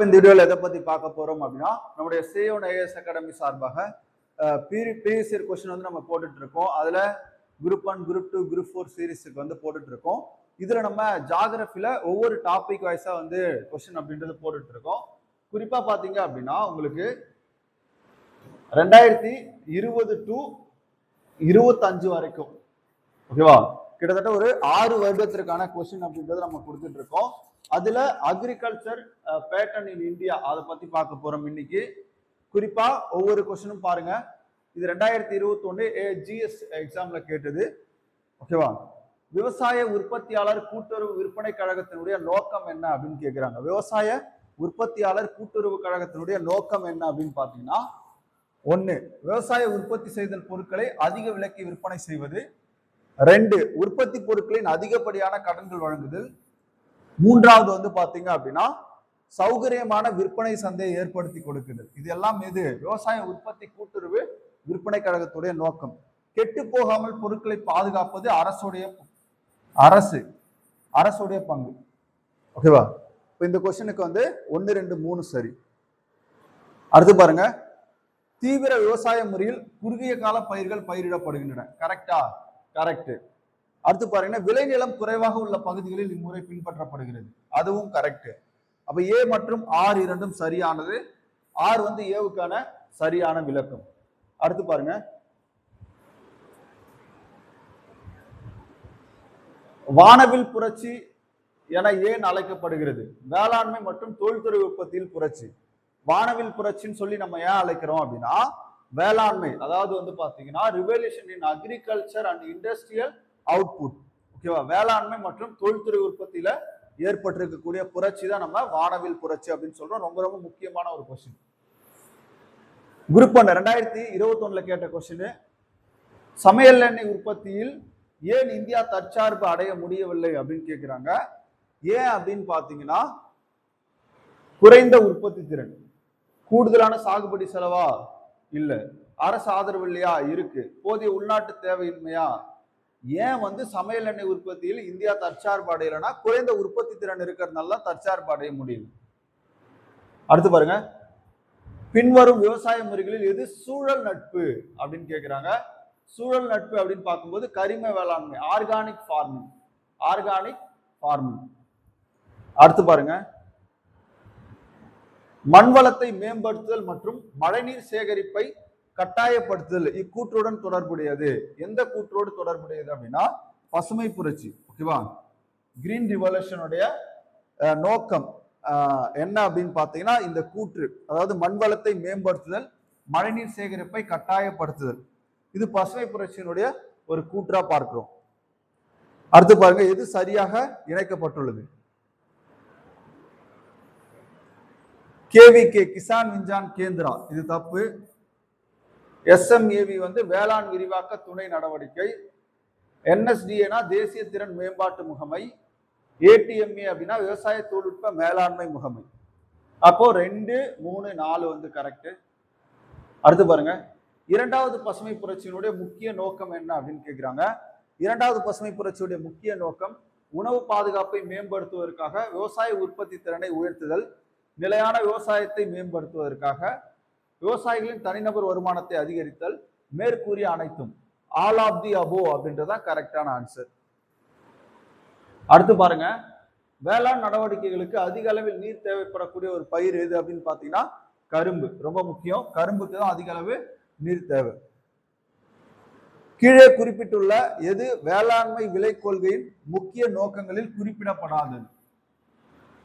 இந்த வீடியோவில் எதை பத்தி பார்க்க போறோம் அப்படின்னா, நம்முடைய சேயோன் ஐஏஎஸ் அகாடமி சார்பாக ப்ரீவியஸ் இயர் கொஸ்டின் வந்து நம்ம போட்டுட்டு இருக்கோம். அதுல குரூப் 1, குரூப் 2, குரூப் 4 சீரீஸுக்கு வந்து போட்டுட்டு இருக்கோம். இதுல நம்ம ஜியோகிராஃபில ஒவ்வொரு டாபிக் வைஸா வந்து கொஸ்டின் அப்படின்றது போட்டுட்டு இருக்கோம். குறிப்பா பாத்தீங்க அப்படின்னா உங்களுக்கு 2020 to 25 வரைக்கும் ஓகேவா, கிட்டத்தட்ட ஒரு 6 வருடத்திற்கான கொஸ்டின் அப்படின்றது நம்ம கொடுத்துட்டு இருக்கோம். அதுல அக்ரிகல்ச்சர் பேட்டர்ன் இன் இந்தியா அதை பத்தி பார்க்க போறோம் இன்னைக்கு. குறிப்பா ஒவ்வொரு கொஸ்டினும் பாருங்க. இது 2021 ஜிஎஸ் எக்ஸாம்ல கேட்டது ஓகேவா. விவசாய உற்பத்தியாளர் கூட்டுறவு விற்பனை கழகத்தினுடைய நோக்கம் என்ன அப்படின்னு கேட்கிறாங்க. விவசாய உற்பத்தியாளர் கூட்டுறவு கழகத்தினுடைய நோக்கம் என்ன அப்படின்னு பாத்தீங்கன்னா, 1 விவசாய உற்பத்தி செய்தல் பொருட்களை அதிக விலைக்கு விற்பனை செய்வது, 2 உற்பத்தி பொருட்களின் அதிகப்படியான கடன்கள் வழங்குதல், 3வது வந்து பாத்தீங்க அப்படின்னா சௌகரியமான விற்பனை சந்தையை ஏற்படுத்தி கொடுக்குதல். இது எல்லாம் இது விவசாய உற்பத்தி கூட்டுறவு விற்பனை கழகத்துடைய நோக்கம். கெட்டு போகாமல் பொருட்களை பாதுகாப்பது அரசுடைய பங்கு ஓகேவா. இப்போ இந்த கொஸ்டினுக்கு வந்து 1, 2, 3 சரி. அடுத்து பாருங்க, தீவிர விவசாய முறையில் குறுகிய கால பயிர்கள் பயிரிடப்படுகின்றன. கரெக்டா? கரெக்ட். அடுத்து பாருங்க, விளைநிலம் குறைவாக உள்ள பகுதிகளில் இம்முறை பின்பற்றப்படுகிறது. அதுவும் கரெக்ட். அப்ப ஏ மற்றும் ஆர் இரண்டும் சரியானது. ஆர் வந்து ஏவுக்கான சரியான விளக்கம். அடுத்து பாருங்க, வானவில் புரட்சி என ஏன் அழைக்கப்படுகிறது? வேளாண்மை மற்றும் தொழில்துறை உற்பத்தியில் புரட்சி. வானவில் புரட்சின்னு சொல்லி நம்ம ஏன் அழைக்கிறோம் அப்படின்னா, வேளாண்மை அதாவது வந்து பாத்தீங்கன்னா revolution in agriculture and industrial output ஓகேவா. வேளாண்மை மற்றும் தொழில்துறை உற்பத்தியில ஏற்பட்டிருக்கக்கூடிய புரட்சி தான் நம்ம வானவில் புரட்சி அப்படின்னு சொல்றோம். ரொம்ப ரொம்ப முக்கியமான ஒரு கொஸ்டின். குரூப் 1 2021 கேட்ட கொஸ்டின், சமையல் எண்ணெய் உற்பத்தியில் ஏன் இந்தியா தற்சார்பு அடைய முடியவில்லை அப்படின்னு கேட்கிறாங்க. ஏன் அப்படின்னு பாத்தீங்கன்னா, குறைந்த உற்பத்தி திறன், கூடுதலான சாகுபடி செலவா இல்ல, அரசு ஆதரவு இல்லையா இருக்கு, போதிய உள்நாட்டு தேவையின்மையா. ஏன் வந்து சமையல் எண்ணெய் உற்பத்தியில் இந்தியா தற்சார்பு அடையலைன்னா, குறைந்த உற்பத்தி திறன் இருக்கிறதுனால தற்சார்பு அடைய முடியும். அடுத்து பாருங்க, பின்வரும் விவசாய முறைகளில் எது சூழல் நட்பு அப்படின்னு கேட்கிறாங்க. சூழல் நட்பு அப்படின்னு பார்க்கும்போது கரிம வேளாண்மை, ஆர்கானிக் ஃபார்மிங். அடுத்து பாருங்க, மண்வளத்தை மேம்படுத்துதல் மற்றும் மழைநீர் சேகரிப்பை கட்டாயப்படுத்துதல் இக்கூற்றுடன் தொடர்புடையது. எந்த கூற்றோடு தொடர்புடையது அப்படின்னா பசுமை புரட்சி ஓகேவா. கிரீன் ரிவல்யூஷனுடைய நோக்கம் என்ன அப்படின்னு பாத்தீங்கன்னா இந்த கூற்று, அதாவது மண்வளத்தை மேம்படுத்துதல், மழைநீர் சேகரிப்பை கட்டாயப்படுத்துதல். இது பசுமை புரட்சியினுடைய ஒரு கூற்றா பார்க்கிறோம். அடுத்து பாருங்க, எது சரியாக இணைக்கப்பட்டுள்ளது? கேவிகே கிசான் விஞ்ஞான் கேந்திரா இது தப்பு. எஸ்எம்ஏவி வந்து வேளாண் விரிவாக்க துணை நடவடிக்கை. என்எஸ்டிஏனா தேசிய திறன் மேம்பாட்டு முகமை. ஏடிஎம்ஏ அப்படின்னா விவசாய தொழில்நுட்ப மேலாண்மை முகமை. அப்போ 2, 3, 4 வந்து கரெக்ட். அடுத்து பாருங்க, 2வது பசுமை புரட்சியினுடைய முக்கிய நோக்கம் என்ன அப்படின்னு கேட்கிறாங்க. 2வது பசுமை புரட்சியுடைய முக்கிய நோக்கம் உணவு பாதுகாப்பை மேம்படுத்துவதற்காக விவசாய உற்பத்தி திறனை உயர்த்துதல், நிலையான விவசாயத்தை மேம்படுத்துவதற்காக விவசாயிகளின் தனிநபர் வருமானத்தை அதிகரித்தல், மேற்கூறிய அனைத்தும். ஆல் ஆஃப் தி அபோ அப்படின்றதான் கரெக்டான ஆன்சர். அடுத்து பாருங்க, வேளாண் நடவடிக்கைகளுக்கு அதிக அளவில் நீர் தேவைப்படக்கூடிய ஒரு பயிர் எது அப்படின்னு பாத்தீங்கன்னா கரும்பு. ரொம்ப முக்கியம், கரும்புக்கு தான் அதிக அளவு நீர் தேவை. கீழே குறிப்பிட்டுள்ள எது வேளாண்மை விலை கொள்கையின் முக்கிய நோக்கங்களில் குறிப்பிடப்படாதது?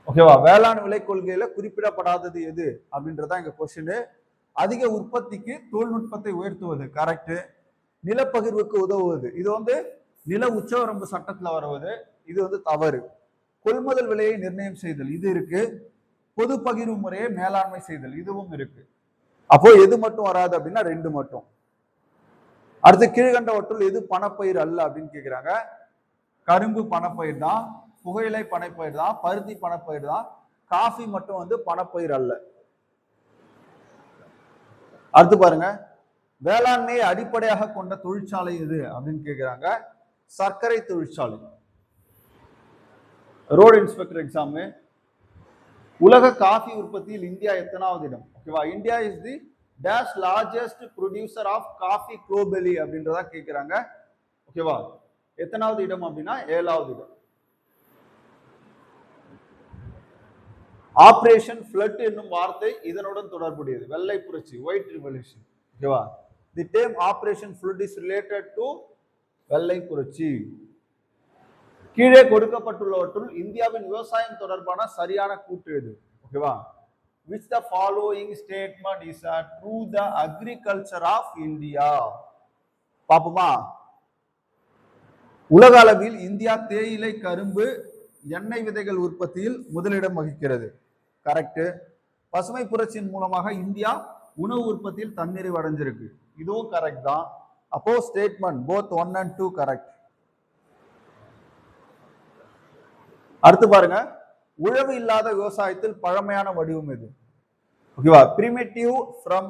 ஓகேவா, வேளாண் விலை கொள்கையில குறிப்பிடப்படாதது எது அப்படின்றதான் இங்க கொஸ்டின். அதிக உற்பத்திக்கு தொழில்நுட்பத்தை உயர்த்துவது கரெக்ட். நிலப்பகிர்வுக்கு உதவுவது, இது வந்து நில உச்சவரம்பு சட்டத்துல வருவது, இது வந்து தவறு. கொள்முதல் விலையை நிர்ணயம் செய்தல் இது இருக்கு. பொது பகிர்வு முறையை மேலாண்மை செய்தல் இதுவும் இருக்கு. அப்போ எது மட்டும் வராது அப்படின்னா 2 மட்டும். அடுத்து கீழ்கண்டவற்றுள் எது பணப்பயிர் அல்ல அப்படின்னு கேட்கிறாங்க. கரும்பு பணப்பயிர் தான், புகையிலை பணப்பயிர் தான், பருத்தி பணப்பயிர் தான், காஃபி மட்டும் வந்து பணப்பயிர் அல்ல. அடுத்து பாருங்க, வேளாண்மையை அடிப்படையாக கொண்ட தொழிற்சாலை எது அப்படின்னு கேட்கிறாங்க. சர்க்கரை தொழிற்சாலை. ரோடு இன்ஸ்பெக்டர் எக்ஸாமு உலக காஃபி உற்பத்தியில் இந்தியா எத்தனாவது இடம்? ஓகேவா, India is the dash largest producer of coffee globally அப்படின்றதா கேட்கிறாங்க. ஓகேவா, எத்தனாவது இடம் அப்படின்னா 7வது இடம். ஆபரேஷன் ஃப்ளட் என்னும் வார்த்தை இதனுடன் தொடர்புடையது. வெள்ளை புரட்சி, ஒயிட் ரிவல்யூஷன். ஓகேவா, தி term operation flood is related to வெள்ளை புரட்சி. கீழே கொடுக்கப்பட்டுள்ளவற்றுள் இந்தியாவின் விவசாயம் தொடர்பான சரியான கூற்று எது? ஓகேவா, which the following statement is true the agriculture of India? பாப்போமா, உலக அளவில் இந்தியா தேயிலை, கரும்பு, எண்ணெய் விதைகள் உற்பத்தியில் முதலிடம் வகிக்கிறது. கரெக்ட். பசுமை புரட்சியின் மூலமாக இந்தியா உணவு உற்பத்தியில் தன்னிறைவு அடைஞ்சிருக்கு. இதுவும் கரெக்ட் தான். அப்போ ஸ்டேட்மெண்ட் போத் 1 and 2 கரெக்ட். அடுத்து பாருங்க, உழவு இல்லாத விவசாயத்தில் பழமையான வடிவம் எது? ஓகேவா, primitive from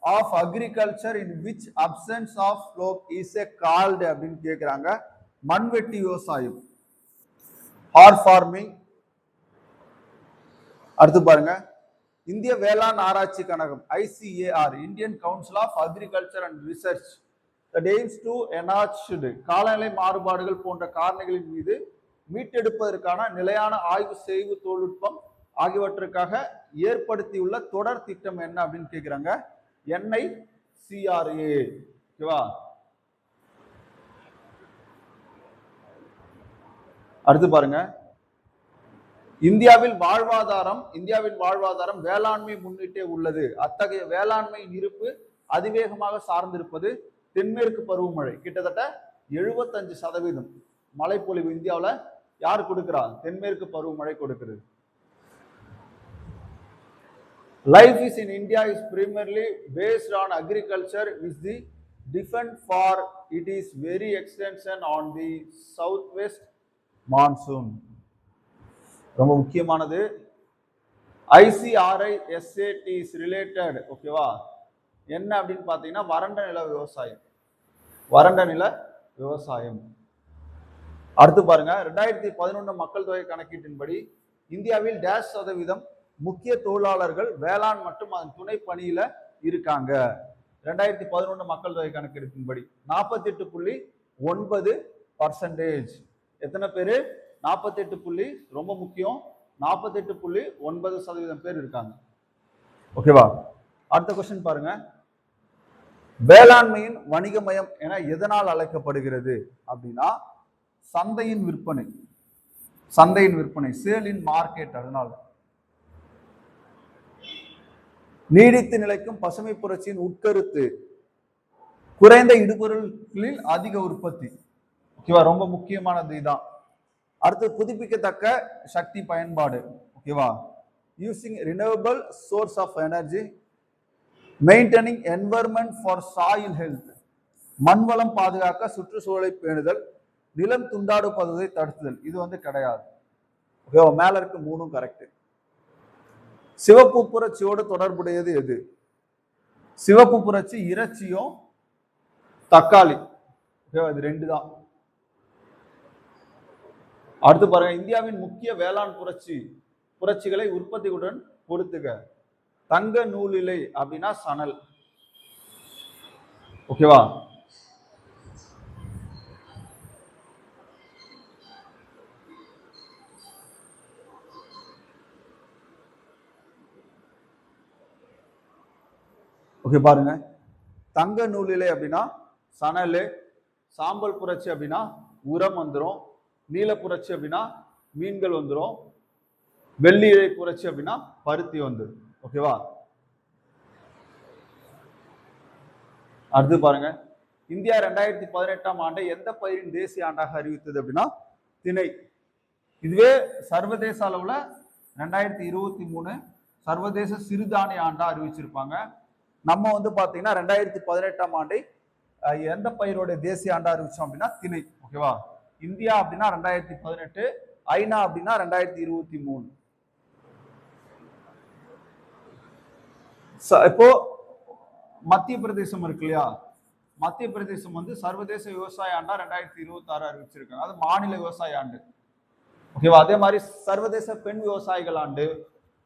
of agriculture in which absence of slope is a called அப்படின்னு கேக்குறாங்க. மண்வெட்டி விவசாயம், ஹார் ஃபார்மிங். அடுத்து பாருங்க, இந்திய வேளாண் ஆராய்ச்சி கழகம் ICAR, Indian council of agriculture and research, that aims to enhance காலநிலை மாறுபாடுகள் போன்ற காரணிகளின் மீது மீட்டெடுப்பதற்கான நிலையான ஆய்வு செய்வு தொழில்நுட்பம் ஆகியவற்றுக்காக ஏற்படுத்தியுள்ள தொடர் திட்டம் என்ன அப்படின்னு கேட்கிறாங்க. NICRA. ஓகேவா, அடுத்து பாருங்க, இந்தியாவின் வாழ்வாதாரம் வேளாண்மை முன்னிட்டே உள்ளது. அத்தகைய வேளாண்மையின் இருப்பு அதிவேகமாக சார்ந்திருப்பது தென்மேற்கு பருவமழை. கிட்டத்தட்ட 75% மழைப்பொழிவு இந்தியாவில் யார் கொடுக்கிறார்? தென்மேற்கு பருவமழை கொடுக்கிறது. Life is in India is primarily based on agriculture with the defend for it is very extension on the southwest monsoon. ரொம்ப முக்கியமானது. ICRI SAT is related. ஓகேவா, என்ன அப்படின்னு பார்த்தீங்கன்னா வறண்ட நில விவசாயம். அடுத்து பாருங்க, 2011 மக்கள் தொகை கணக்கீட்டின்படி இந்தியாவில் டேஷ் சதவீதம் முக்கிய தொழிலாளர்கள் வேளாண் மற்றும் அதன் துணை பணியில இருக்காங்க. 2011 மக்கள் தொகை கணக்கெடுப்பின்படி 48.9%. எத்தனை பேரு? 48. ரொம்ப முக்கியம், 48.9% பேர் இருக்காங்க. ஓகேவா, அடுத்த கொஸ்டின் பாருங்க, வேளாண்மையின் வணிகமயம் என எதனால் அழைக்கப்படுகிறது அப்படின்னா சந்தையின் விற்பனை, சேல் இன் மார்க்கெட். அதனால நீடித்து நிலைக்கும் பசுமை புரட்சியின் உட்கருத்து குறைந்த இடுபொருட்களில் அதிக உற்பத்தி. ஓகேவா, ரொம்ப முக்கியமானது இதுதான். அடுத்து புதுப்பிக்கத்தக்க சக்தி பயன்பாடு. ஓகேவா, using renewable source of energy, maintaining environment for soil health, மண்வளம் பாதுகாக்க சுற்றுச்சூழலை பேணுதல், நிலம் துண்டாடுவதை தடுத்துதல். இது கிடையாது. ஓகேவா, மேல இருக்கு 3ம் கரெக்ட். சிவப்பு புரட்சியோடு தொடர்புடையது எது? சிவப்பு புரட்சி இறைச்சியும் தக்காளி. ஓகேவா, இது 2 தான். அடுத்து பாருங்க, இந்தியாவின் முக்கிய வேளாண் புரட்சிகளை உற்பத்தியுடன் பொறுத்துக. தங்க நூலிலை அப்படின்னா சணல். ஓகேவா, ஓகே பாருங்க, தங்க நூலிலை அப்படின்னா சணல், சாம்பல் புரட்சி அப்படின்னா உரம் வந்துடும், நீல புரட்சி அப்படின்னா மீன்கள் வந்துடும், வெள்ளி இழை புரட்சி அப்படின்னா பருத்தி வந்துடும். ஓகேவா, அடுத்து பாருங்க, இந்தியா 2018ஆம் ஆண்டை எந்த பயிரின் தேசிய ஆண்டாக அறிவித்தது அப்படின்னா திணை. இதுவே சர்வதேச அளவுல 2023 சர்வதேச சிறுதானிய ஆண்டா அறிவிச்சிருப்பாங்க. நம்ம பாத்தீங்கன்னா 2018ஆம் ஆண்டை எந்த பயிரோட தேசிய ஆண்டா அறிவிச்சோம் அப்படின்னா திணை. ஓகேவா, இந்தியா அப்படின்னா 2018, ஐநா அப்படின்னா 2023. இப்போ மத்திய பிரதேசம் இருக்கு இல்லையா, மத்திய பிரதேசம் சர்வதேச விவசாய ஆண்டா 2026 அறிவிச்சிருக்காங்க. அது மாநில விவசாய ஆண்டு. ஓகேவா, அதே மாதிரி சர்வதேச பெண் விவசாயிகள் ஆண்டு,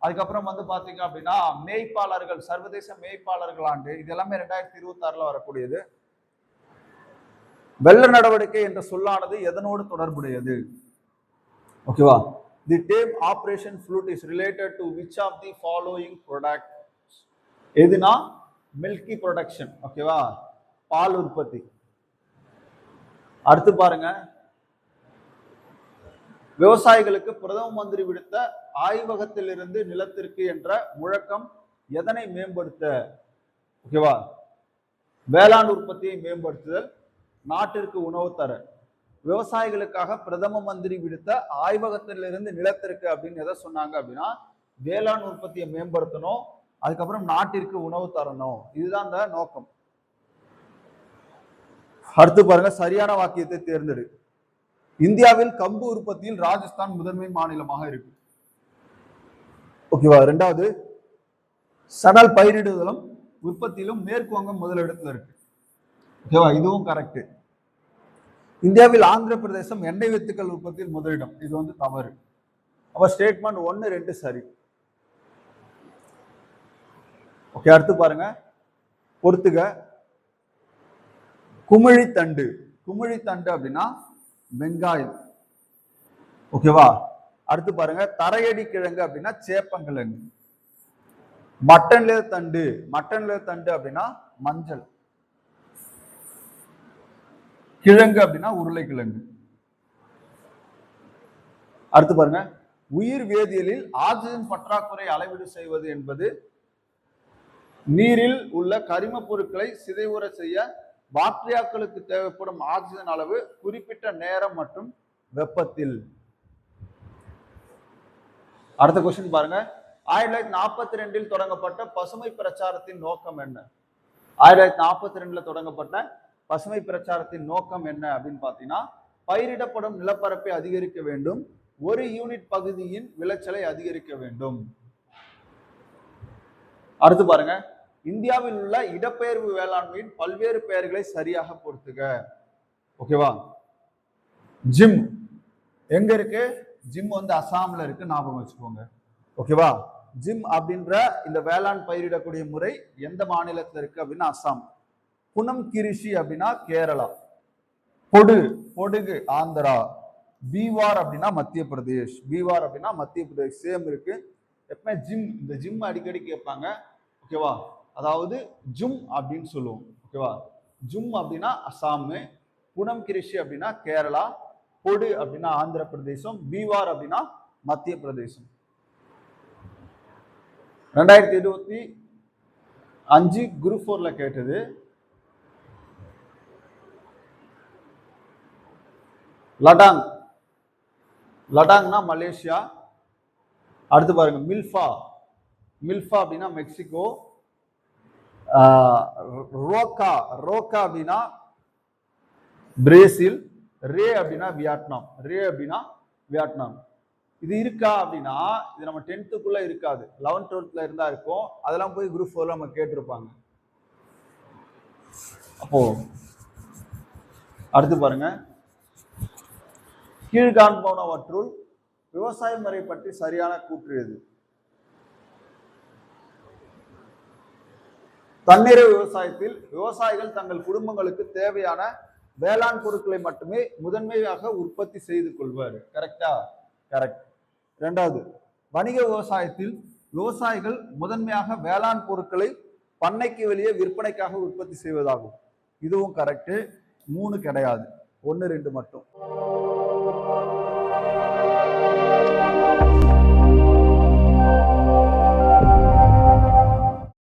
அதுக்கப்புறம் வந்து பாத்தீங்க அப்படின்னா மேய்ப்பாளர்கள், சர்வதேச மேய்ப்பாளர்கள் ஆண்டு, இது எல்லாமே 2026ல வரக்கூடியது. வெள்ள நடவடிக்கை என்ற சொல்லானது எதனோடு தொடர்புடையது? ஓகேவா? The term operation flood is related to which of the following product? எதுனா மில்கி ப்ரொடக்ஷன். ஓகேவா? பால் உற்பத்தி. அடுத்து பாருங்க, விவசாயிகளுக்கு பிரதம மந்திரி விடுத்த ஆய்வகத்திலிருந்து நிலத்திற்கு என்ற முழக்கம் எதனை மேம்படுத்த? ஓகேவா? வேளாண் உற்பத்தியை மேம்படுத்துதல், நாட்டிற்கு உணவு தர. விவசாயிகளுக்காக பிரதம மந்திரி விடுத்த ஆய்வகத்திலிருந்து நிலத்திற்கு அப்படின்னு எதை சொன்னாங்க அப்படின்னா வேளாண் உற்பத்தியை மேம்படுத்தணும், அதுக்கப்புறம் நாட்டிற்கு உணவு தரணும். இதுதான் இந்த நோக்கம். அடுத்து பாருங்க, சரியான வாக்கியத்தை தேர்ந்தெடு. இந்தியாவில் கம்பு உற்பத்தியில் ராஜஸ்தான் முதன்மை மாநிலமாக இருக்கு. ஓகேவா? ரெண்டாவது, சணல் பயிரிடுதலும் உற்பத்தியிலும் மேற்கு வங்கம் முதலிடத்துல இருக்கு. ஓகேவா? இதுவும் கரெக்ட். இந்தியாவில் ஆந்திர பிரதேசம் எண்ணெய் வித்துக்கள் உற்பத்தியில் முதலிடம். இது வந்து தவறு. அப்ப ஸ்டேட்மெண்ட் 1, 2 சரி. ஓகே, அடுத்து பாருங்க, பொறுத்துக. குமிழித்தண்டு. குமிழித்தண்டு அப்படின்னா வெங்காயம். ஓகேவா? அடுத்து பாருங்க, தரையடி கிழங்கு அப்படின்னா சேப்பங்கிழங்கு. மட்டன்ல தண்டு. மட்டன்ல தண்டு அப்படின்னா மஞ்சள். கிழங்கு அப்படின்னா உருளைக்கிழங்கு. அடுத்து பாருங்க, உயிர் வேதியியலில் ஆக்சிஜன் பற்றாக்குறை அளவீடு செய்வது என்பது நீரில் உள்ள கரிம பொருட்களை சிதைவுற செய்ய பாக்டீரியாக்களுக்கு தேவைப்படும் ஆக்சிஜன் அளவு குறிப்பிட்ட நேரம் மற்றும் வெப்பத்தில். அடுத்த கொஸ்டின் பாருங்க, 1942 தொடங்கப்பட்ட பசுமை பிரச்சாரத்தின் நோக்கம் என்ன? 1942 தொடங்கப்பட்ட பசுமை பிரச்சாரத்தின் நோக்கம் என்ன அப்படின்னு பாத்தீங்கன்னா பயிரிடப்படும் நிலப்பரப்பை அதிகரிக்க வேண்டும், 1 யூனிட் பகுதியின் விளைச்சலை அதிகரிக்க வேண்டும். அடுத்து பாருங்க, இந்தியாவில் உள்ள இடப்பெயர்வு வேளாண்மையின் பல்வேறு பெயர்களை சரியாக பொறுத்துக. ஓகேவா? ஜிம் எங்க இருக்கு? ஜிம் வந்து அசாம்ல இருக்கு, ஞாபகம் வச்சுக்கோங்க. ஓகேவா? ஜிம் அப்படின்ற இந்த வேளாண் பயிரிடக்கூடிய முறை எந்த மாநிலத்துல இருக்கு அப்படின்னா அசாம். புனம் கிருஷி அப்படின்னா கேரளா. பொடுகு ஆந்திரா. பீவார் அப்படின்னா மத்திய பிரதேஷ். பீவார் அப்படின்னா மத்திய பிரதேஷ். சேம் இருக்கு. எப்பவுமே ஜிம், இந்த ஜிம் அடிக்கடி கேட்பாங்க. ஓகேவா? அதாவது ஜும் அப்படின்னு சொல்லுவோம். ஓகேவா? ஜும் அப்படின்னா அசாம், புனம் கிருஷி அப்படின்னா கேரளா, பொடு அப்படின்னா ஆந்திர பிரதேசம், பீவார் அப்படின்னா மத்திய பிரதேசம். 2025 குரூப் 4ல கேட்டது. லடாங். லடாங்னா மலேசியா. அடுத்து பாருங்க, மில்ஃபா. மில்ஃபா அப்படின்னா மெக்சிகோ. ரோக்கா. ரோக்கா அப்படின்னா பிரேசில். ரே அப்படின்னா வியட்நாம். ரே அப்படின்னா வியட்நாம். இது இருக்கா அப்படின்னா இது நம்ம 10th இருக்காது, 11th 12th இருந்தா இருக்கும். அதெல்லாம் போய் குரூப் 4ல நம்ம கேட்டிருப்பாங்க. அப்போ அடுத்து பாருங்க, கீழ்காண்பனவற்றுள் விவசாய முறை பற்றி சரியான கூற்று எது? தன்னிறைவு விவசாயத்தில் விவசாயிகள் தங்கள் குடும்பங்களுக்கு தேவையான வேளாண் பொருட்களை மட்டுமே முதன்மையாக உற்பத்தி செய்து கொள்வார். கரெக்டா? கரெக்ட். இரண்டாவது, வணிக விவசாயத்தில் விவசாயிகள் முதன்மையாக வேளாண் பொருட்களை பண்ணைக்கு வெளியே விற்பனைக்காக உற்பத்தி செய்வதாகும். இதுவும் கரெக்ட். 3 கிடையாது, 1, 2 மட்டும்.